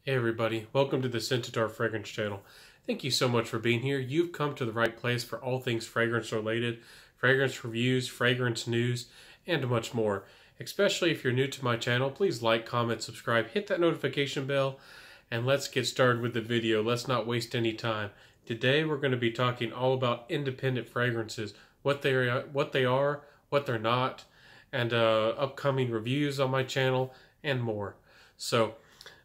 Hey everybody, welcome to the Scentaur Fragrance channel. Thank you so much for being here. You've come to the right place for all things fragrance related, fragrance reviews, fragrance news, and much more. Especially if you're new to my channel, please like, comment, subscribe, hit that notification bell, and let's get started with the video. Let's not waste any time. Today we're going to be talking all about independent fragrances, what they are, what they're not, and upcoming reviews on my channel, and more. So,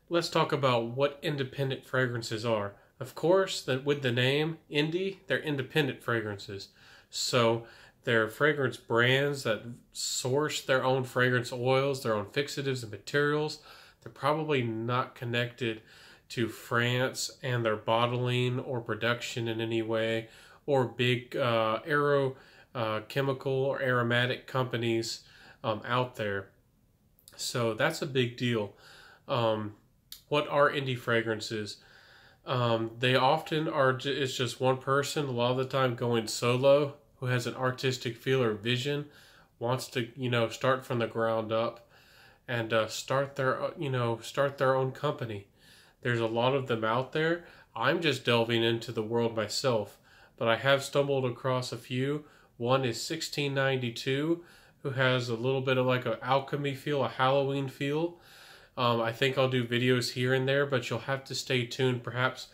let's talk about what independent fragrances are. Of course, that with the name indie, they're independent fragrances. So they're fragrance brands that source their own fragrance oils, their own fixatives and materials. They're probably not connected to France and their bottling or production in any way, or big chemical or aromatic companies out there. So that's a big deal. What are indie fragrances? They often are, it's just one person, a lot of the time going solo, who has an artistic feel or vision, wants to, start from the ground up and start their own company. There's a lot of them out there. I'm just delving into the world myself, but I have stumbled across a few. One is 1692, who has a little bit of like an alchemy feel, a Halloween feel. I think I'll do videos here and there, but you'll have to stay tuned perhaps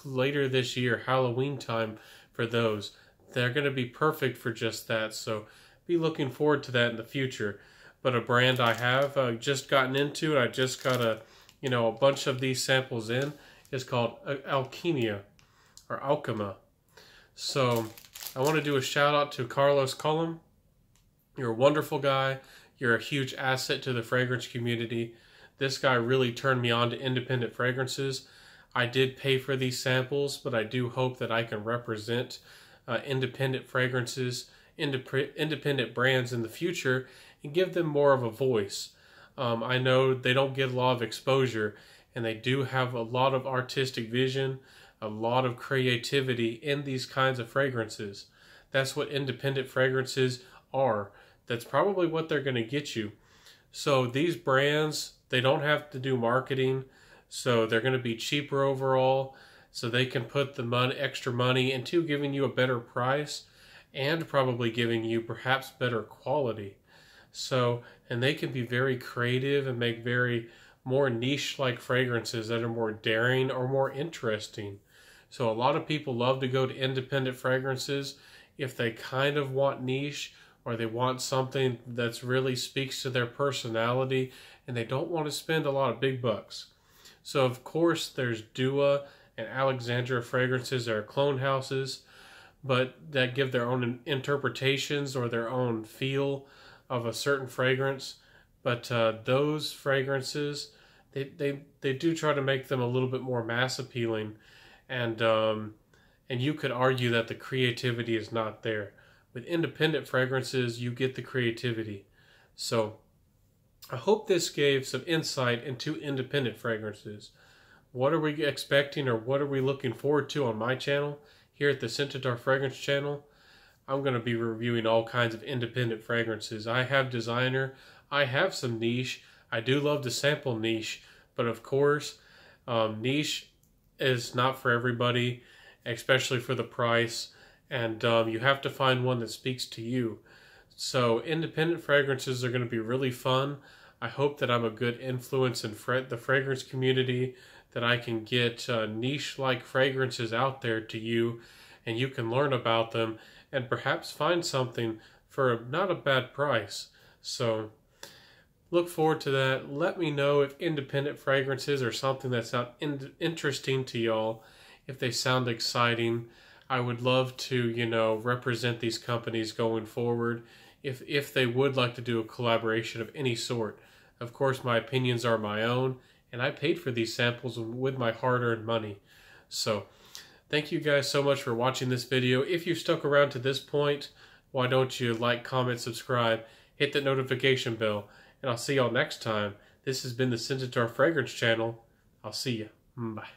later this year, Halloween time, for those. They're going to be perfect for just that, so be looking forward to that in the future. But a brand I have just gotten into, and I just got a bunch of these samples in, is called Alchemia, or Alchema. So I want to do a shout out to Carlos Cullum. You're a wonderful guy. You're a huge asset to the fragrance community. This guy really turned me on to independent fragrances. I did pay for these samples, but I do hope that I can represent independent fragrances, independent brands in the future, and give them more of a voice. I know they don't get a lot of exposure, and they do have a lot of artistic vision, a lot of creativity in these kinds of fragrances. That's what independent fragrances are. That's probably what they're going to get you. So these brands, they don't have to do marketing, so they're going to be cheaper overall, so they can put the extra money into giving you a better price and probably giving you perhaps better quality. So, and they can be very creative and make more niche-like fragrances that are more daring or more interesting. So a lot of people love to go to independent fragrances if they kind of want niche, or they want something that really speaks to their personality, and they don't want to spend a lot of big bucks. So of course there's Dua and Alexandra fragrances that are clone houses, but that give their own interpretations or their own feel of a certain fragrance. But those fragrances, they do try to make them a little bit more mass appealing, and you could argue that the creativity is not there. With independent fragrances, you get the creativity. So I hope this gave some insight into independent fragrances. What are we expecting, or what are we looking forward to on my channel here at the Scentaur Fragrance channel? I'm going to be reviewing all kinds of independent fragrances. I have designer, I have some niche. I do love to sample niche, but of course, niche is not for everybody, especially for the price. And you have to find one that speaks to you. So independent fragrances are going to be really fun. I hope that I'm a good influence in the fragrance community, that I can get niche-like fragrances out there to you, and you can learn about them and perhaps find something for not a bad price. So look forward to that. Let me know if independent fragrances are something that sound interesting to y'all, if they sound exciting. I would love to, represent these companies going forward if they would like to do a collaboration of any sort. Of course, my opinions are my own, and I paid for these samples with my hard-earned money. So, thank you guys so much for watching this video. If you've stuck around to this point, why don't you like, comment, subscribe, hit that notification bell, and I'll see y'all next time. This has been the Scentaur Fragrance channel. I'll see you. Bye.